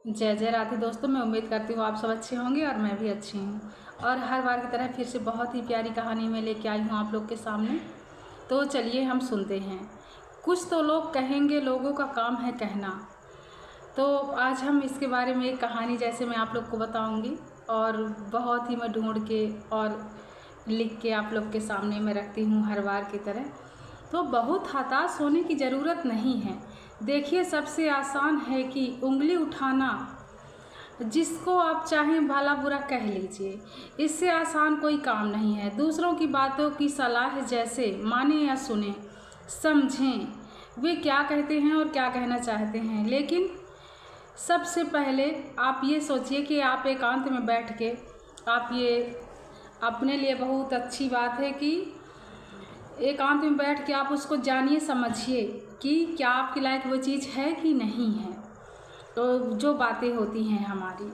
जय जय राधे दोस्तों। मैं उम्मीद करती हूँ आप सब अच्छे होंगे और मैं भी अच्छी हूँ। और हर बार की तरह फिर से बहुत ही प्यारी कहानी में लेके आई हूँ आप लोग के सामने। तो चलिए हम सुनते हैं। कुछ तो लोग कहेंगे, लोगों का काम है कहना। तो आज हम इसके बारे में एक कहानी जैसे मैं आप लोग को बताऊँगी, और बहुत ही मैं ढूंढ के और लिख के आप लोग के सामने मैं रखती हूँ हर बार की तरह। तो बहुत हताश होने की ज़रूरत नहीं है। देखिए, सबसे आसान है कि उंगली उठाना, जिसको आप चाहें भला बुरा कह लीजिए। इससे आसान कोई काम नहीं है। दूसरों की बातों की सलाह जैसे माने या सुने, समझें वे क्या कहते हैं और क्या कहना चाहते हैं। लेकिन सबसे पहले आप ये सोचिए कि आप एकांत में बैठ के आप ये अपने लिए बहुत अच्छी बात है कि एकांत में बैठ के आप उसको जानिए, समझिए कि क्या आपके लायक वो चीज़ है कि नहीं है। तो जो बातें होती हैं हमारी,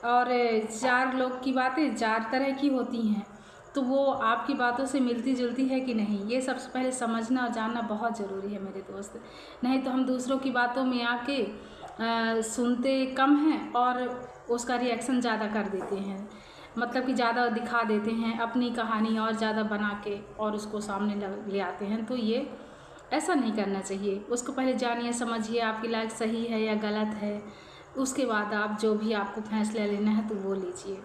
और चार लोग की बातें चार तरह की होती हैं, तो वो आपकी बातों से मिलती जुलती है कि नहीं, ये सबसे पहले समझना और जानना बहुत ज़रूरी है मेरे दोस्त। नहीं तो हम दूसरों की बातों में आके सुनते कम हैं और उसका रिएक्शन ज़्यादा कर देते हैं। मतलब कि ज़्यादा दिखा देते हैं अपनी कहानी और ज़्यादा बना के और उसको सामने ले आते हैं। तो ये ऐसा नहीं करना चाहिए। उसको पहले जानिए, समझिए आपकी लायक सही है या गलत है। उसके बाद आप जो भी आपको फैसला लेना है तो वो लीजिए।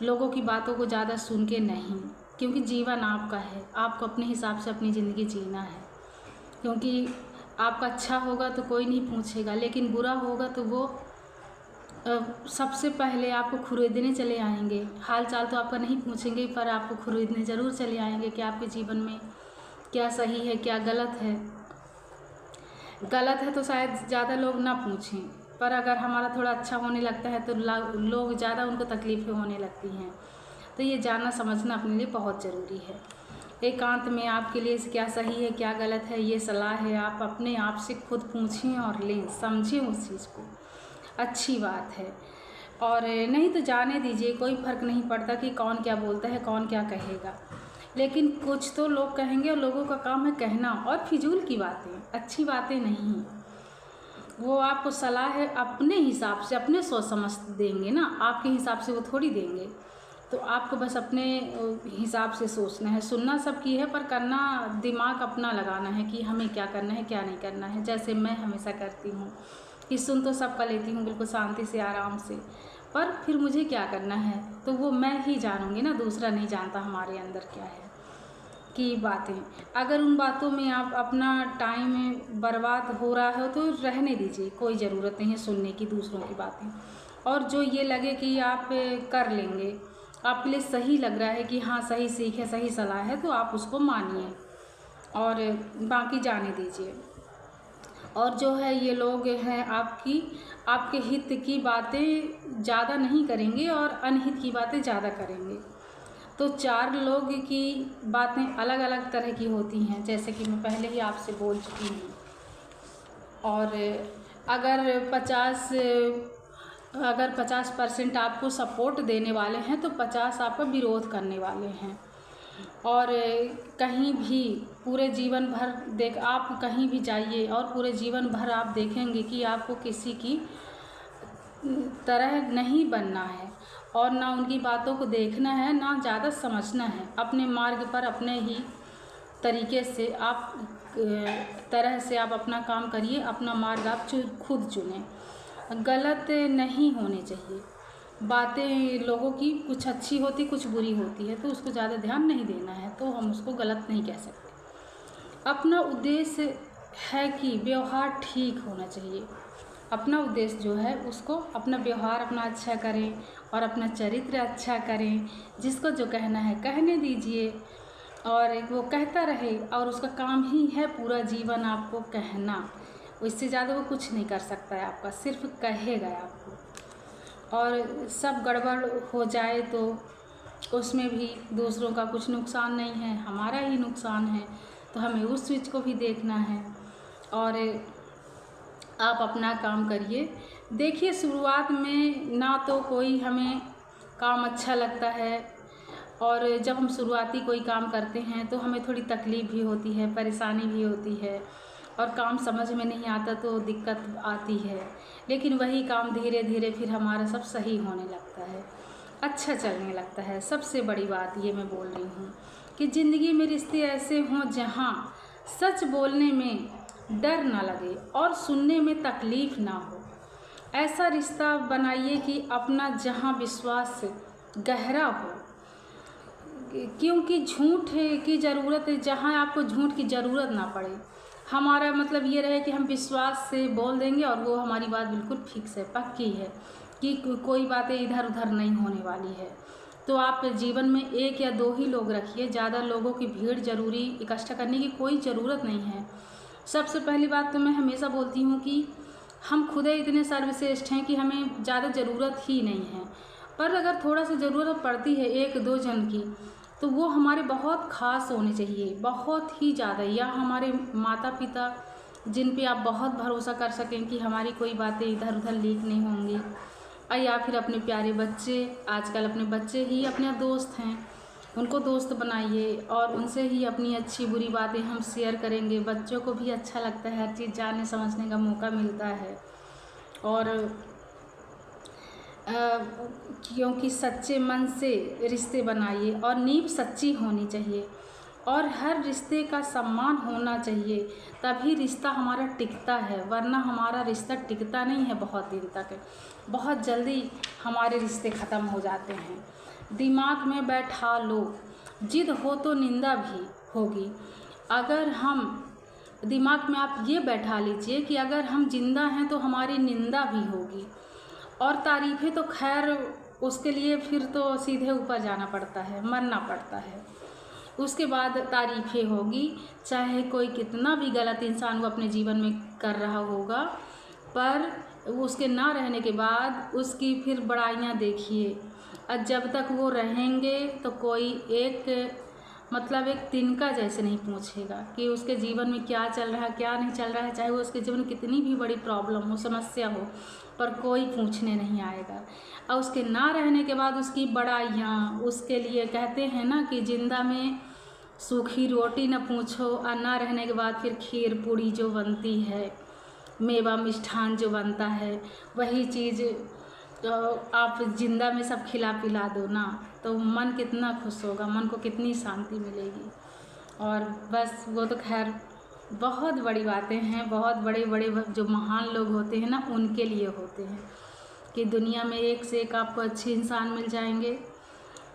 लोगों की बातों को ज़्यादा सुन के नहीं, क्योंकि जीवन आपका है। आपको अपने हिसाब से अपनी ज़िंदगी जीना है। क्योंकि आपका अच्छा होगा तो कोई नहीं पूछेगा, लेकिन बुरा होगा तो वो सबसे पहले आपको खरीदने चले आएंगे। हाल चाल तो आपका नहीं पूछेंगे, पर आपको खरीदने ज़रूर चले आएंगे कि आपके जीवन में क्या सही है क्या गलत है। गलत है तो शायद ज़्यादा लोग ना पूछें, पर अगर हमारा थोड़ा अच्छा होने लगता है तो लोग ज़्यादा, उनको तकलीफ़ें होने लगती हैं। तो ये जानना समझना अपने लिए बहुत ज़रूरी है। एकांत में आपके लिए क्या सही है क्या गलत है, ये सलाह है आप अपने आप से खुद पूछें और लें, समझें उस चीज़ को। अच्छी बात है। और नहीं तो जाने दीजिए, कोई फ़र्क नहीं पड़ता कि कौन क्या बोलता है, कौन क्या कहेगा। लेकिन कुछ तो लोग कहेंगे और लोगों का काम है कहना, और फिजूल की बातें, अच्छी बातें नहीं। वो आपको सलाह है अपने हिसाब से, अपने सोच समझ देंगे ना, आपके हिसाब से वो थोड़ी देंगे। तो आपको बस अपने हिसाब से सोचना है। सुनना सबकी है, पर करना दिमाग अपना लगाना है कि हमें क्या करना है क्या नहीं करना है। जैसे मैं हमेशा करती हूँ कि सुन तो सबका लेती हूँ बिल्कुल शांति से, आराम से, पर फिर मुझे क्या करना है तो वो मैं ही जानूँगी ना, दूसरा नहीं जानता हमारे अंदर क्या है की बातें। अगर उन बातों में आप अपना टाइम बर्बाद हो रहा हो तो रहने दीजिए, कोई ज़रूरत नहीं है सुनने की दूसरों की बातें। और जो ये लगे कि आप कर लेंगे, आपके लिए सही लग रहा है कि हाँ सही सीख है, सही सलाह है, तो आप उसको मानिए और बाकी जाने दीजिए। और जो है ये लोग हैं आपके हित की बातें ज़्यादा नहीं करेंगे और अनहित की बातें ज़्यादा करेंगे। तो चार लोग की बातें अलग अलग तरह की होती हैं, जैसे कि मैं पहले ही आपसे बोल चुकी हूँ। और अगर 50% आपको सपोर्ट देने वाले हैं तो 50 आपका विरोध करने वाले हैं। और कहीं भी पूरे जीवन भर आप कहीं भी जाइए और पूरे जीवन भर आप देखेंगे कि आपको किसी की तरह नहीं बनना है और ना उनकी बातों को देखना है, ना ज़्यादा समझना है। अपने मार्ग पर अपने ही तरीके से आप तरह से आप अपना काम करिए, अपना मार्ग आप खुद चुनें। गलत नहीं होने चाहिए बातें लोगों की, कुछ अच्छी होती कुछ बुरी होती है, तो उसको ज़्यादा ध्यान नहीं देना है, तो हम उसको गलत नहीं कह सकते। अपना उद्देश्य है कि व्यवहार ठीक होना चाहिए। अपना उद्देश्य जो है उसको, अपना व्यवहार अपना अच्छा करें और अपना चरित्र अच्छा करें। जिसको जो कहना है कहने दीजिए और वो कहता रहे, और उसका काम ही है पूरा जीवन आपको कहना। इससे ज़्यादा वो कुछ नहीं कर सकता है आपका, सिर्फ कहेगा आपको। और सब गड़बड़ हो जाए तो उसमें भी दूसरों का कुछ नुकसान नहीं है, हमारा ही नुकसान है। तो हमें उस चीज़ को भी देखना है और आप अपना काम करिए। देखिए, शुरुआत में ना तो कोई हमें काम अच्छा लगता है, और जब हम शुरुआती कोई काम करते हैं तो हमें थोड़ी तकलीफ़ भी होती है, परेशानी भी होती है, और काम समझ में नहीं आता तो दिक्कत आती है। लेकिन वही काम धीरे धीरे फिर हमारा सब सही होने लगता है, अच्छा चलने लगता है। सबसे बड़ी बात ये मैं बोल रही हूँ कि ज़िंदगी में रिश्ते ऐसे हों जहाँ सच बोलने में डर ना लगे और सुनने में तकलीफ़ ना हो। ऐसा रिश्ता बनाइए कि अपना जहाँ विश्वास गहरा हो, क्योंकि झूठ की ज़रूरत है जहाँ आपको झूठ की ज़रूरत ना पड़े। हमारा मतलब ये रहे कि हम विश्वास से बोल देंगे और वो हमारी बात बिल्कुल फिक्स है, पक्की है कि कोई बातें इधर उधर नहीं होने वाली है। तो आप जीवन में एक या दो ही लोग रखिए, ज़्यादा लोगों की भीड़ ज़रूरी इकट्ठा करने की कोई ज़रूरत नहीं है। सबसे पहली बात तो मैं हमेशा बोलती हूँ कि हम खुद ही इतने सर्वश्रेष्ठ हैं कि हमें ज़्यादा ज़रूरत ही नहीं है। पर अगर थोड़ा सा ज़रूरत पड़ती है एक दो जन की, तो वो हमारे बहुत ख़ास होने चाहिए, बहुत ही ज़्यादा, या हमारे माता पिता जिन पे आप बहुत भरोसा कर सकें कि हमारी कोई बातें इधर उधर लीक नहीं होंगी, या फिर अपने प्यारे बच्चे। आजकल अपने बच्चे ही अपने दोस्त हैं, उनको दोस्त बनाइए और उनसे ही अपनी अच्छी बुरी बातें हम शेयर करेंगे। बच्चों को भी अच्छा लगता है, हर चीज़ जानने समझने का मौका मिलता है। और क्योंकि सच्चे मन से रिश्ते बनाइए और नींव सच्ची होनी चाहिए और हर रिश्ते का सम्मान होना चाहिए, तभी रिश्ता हमारा टिकता है, वरना हमारा रिश्ता टिकता नहीं है बहुत दिन तक। बहुत जल्दी हमारे रिश्ते ख़त्म हो जाते हैं। दिमाग में बैठा लो, जिद हो तो निंदा भी होगी। अगर हम दिमाग में आप ये बैठा लीजिए कि अगर हम जिंदा हैं तो हमारी निंदा भी होगी, और तारीफ़ें तो खैर उसके लिए फिर तो सीधे ऊपर जाना पड़ता है, मरना पड़ता है, उसके बाद तारीफ़ें होगी। चाहे कोई कितना भी गलत इंसान वो अपने जीवन में कर रहा होगा, पर उसके ना रहने के बाद उसकी फिर बड़ाइयाँ देखिए। और जब तक वो रहेंगे तो कोई एक मतलब एक तिनका जैसे नहीं पूछेगा कि उसके जीवन में क्या चल रहा है क्या नहीं चल रहा है। चाहे वो उसके जीवन में कितनी भी बड़ी प्रॉब्लम हो, समस्या हो, पर कोई पूछने नहीं आएगा। और उसके ना रहने के बाद उसकी बड़ाइयाँ, उसके लिए कहते हैं ना कि जिंदा में सूखी रोटी न पूछो, और ना रहने के बाद फिर खीर पूड़ी जो बनती है, मेवा मिष्ठान जो बनता है, वही चीज़ तो आप जिंदा में सब खिला पिला दो ना, तो मन कितना खुश होगा, मन को कितनी शांति मिलेगी। और बस वो तो खैर बहुत बड़ी बातें हैं, बहुत बड़े बड़े जो महान लोग होते हैं ना, उनके लिए होते हैं कि दुनिया में एक से एक आपको अच्छे इंसान मिल जाएंगे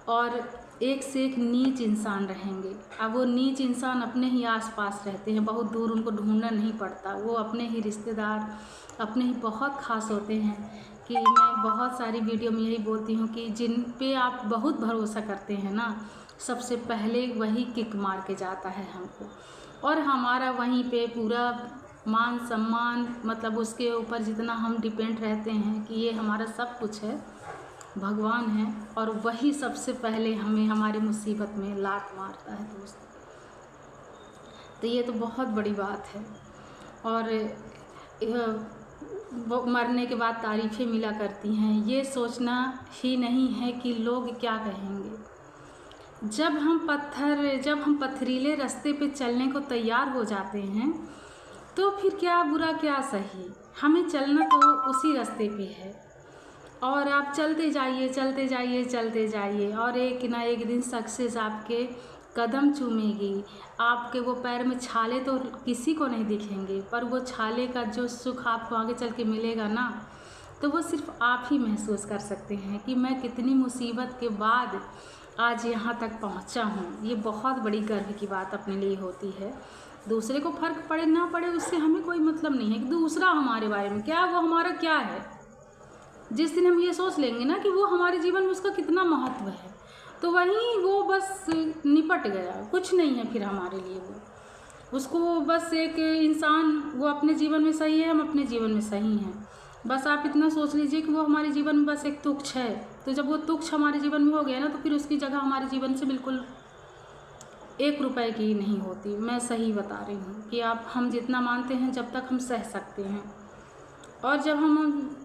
और एक से एक नीच इंसान रहेंगे। अब वो नीच इंसान अपने ही आसपास रहते हैं, बहुत दूर उनको ढूंढना नहीं पड़ता, वो अपने ही रिश्तेदार, अपने ही बहुत ख़ास होते हैं। कि मैं बहुत सारी वीडियो में यही बोलती हूँ कि जिन पे आप बहुत भरोसा करते हैं ना, सबसे पहले वही किक मार के जाता है हमको, और हमारा वहीं पे पूरा मान सम्मान, मतलब उसके ऊपर जितना हम डिपेंड रहते हैं कि ये हमारा सब कुछ है, भगवान है, और वही सबसे पहले हमें हमारे मुसीबत में लात मारता है दोस्त। तो ये तो बहुत बड़ी बात है। और वो मरने के बाद तारीफ़ें मिला करती हैं, ये सोचना ही नहीं है कि लोग क्या कहेंगे। जब हम पथरीले रास्ते पे चलने को तैयार हो जाते हैं, तो फिर क्या बुरा क्या सही, हमें चलना तो उसी रास्ते पे है। और आप चलते जाइए चलते जाइए चलते जाइए, और एक ना एक दिन सक्सेस आपके कदम चूमेगी। आपके वो पैर में छाले तो किसी को नहीं दिखेंगे, पर वो छाले का जो सुख आपको आगे चल के मिलेगा ना, तो वो सिर्फ आप ही महसूस कर सकते हैं कि मैं कितनी मुसीबत के बाद आज यहाँ तक पहुँचा हूँ। ये बहुत बड़ी गर्व की बात अपने लिए होती है। दूसरे को फ़र्क पड़े ना पड़े उससे हमें कोई मतलब नहीं है कि दूसरा हमारे बारे में क्या, वो हमारा क्या है। जिस दिन हम ये सोच लेंगे ना कि वो हमारे जीवन में उसका कितना महत्व है, तो वहीं वो बस निपट गया, कुछ नहीं है फिर हमारे लिए। वो उसको बस एक इंसान, वो अपने जीवन में सही है, हम अपने जीवन में सही हैं। बस आप इतना सोच लीजिए कि वो हमारे जीवन में बस एक तुच्छ है। तो जब वो तुच्छ हमारे जीवन में हो गया ना, तो फिर उसकी जगह हमारे जीवन से बिल्कुल 1 रुपए की नहीं होती। मैं सही बता रही हूँ कि हम जितना मानते हैं जब तक हम सह सकते हैं, और जब हम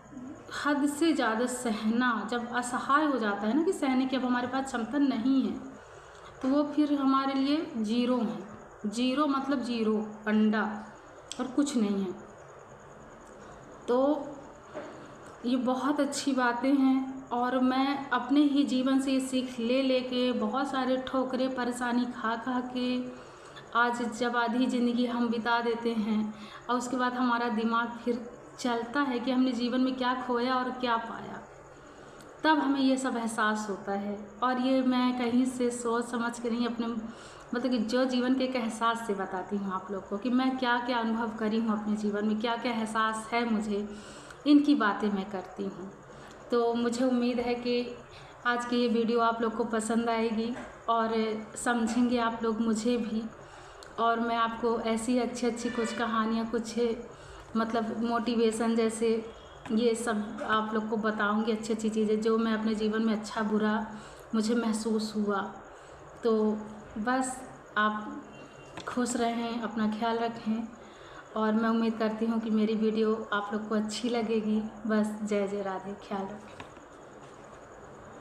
हद से ज़्यादा सहना, जब असहाय हो जाता है ना कि सहने की अब हमारे पास क्षमता नहीं है, तो वो फिर हमारे लिए जीरो है। जीरो मतलब जीरो, अंडा, और कुछ नहीं है। तो ये बहुत अच्छी बातें हैं और मैं अपने ही जीवन से ये सीख ले लेके बहुत सारे ठोकरें परेशानी खा खा के आज जब आधी ज़िंदगी हम बिता देते हैं और उसके बाद हमारा दिमाग फिर चलता है कि हमने जीवन में क्या खोया और क्या पाया, तब हमें ये सब एहसास होता है। और ये मैं कहीं से सोच समझ के नहीं, अपने मतलब कि जो जीवन के एक एहसास से बताती हूँ आप लोग को कि मैं क्या क्या अनुभव करी हूँ अपने जीवन में, क्या क्या एहसास है मुझे, इनकी बातें मैं करती हूँ। तो मुझे उम्मीद है कि आज की ये वीडियो आप लोग को पसंद आएगी और समझेंगे आप लोग मुझे भी, और मैं आपको ऐसी अच्छी अच्छी कुछ कहानियाँ, कुछ मतलब मोटिवेशन जैसे ये सब आप लोग को बताऊंगी, अच्छी अच्छी चीज़ें जो मैं अपने जीवन में अच्छा बुरा मुझे महसूस हुआ। तो बस आप खुश रहें, अपना ख्याल रखें और मैं उम्मीद करती हूँ कि मेरी वीडियो आप लोग को अच्छी लगेगी। बस जय जय राधे, ख्याल रखें।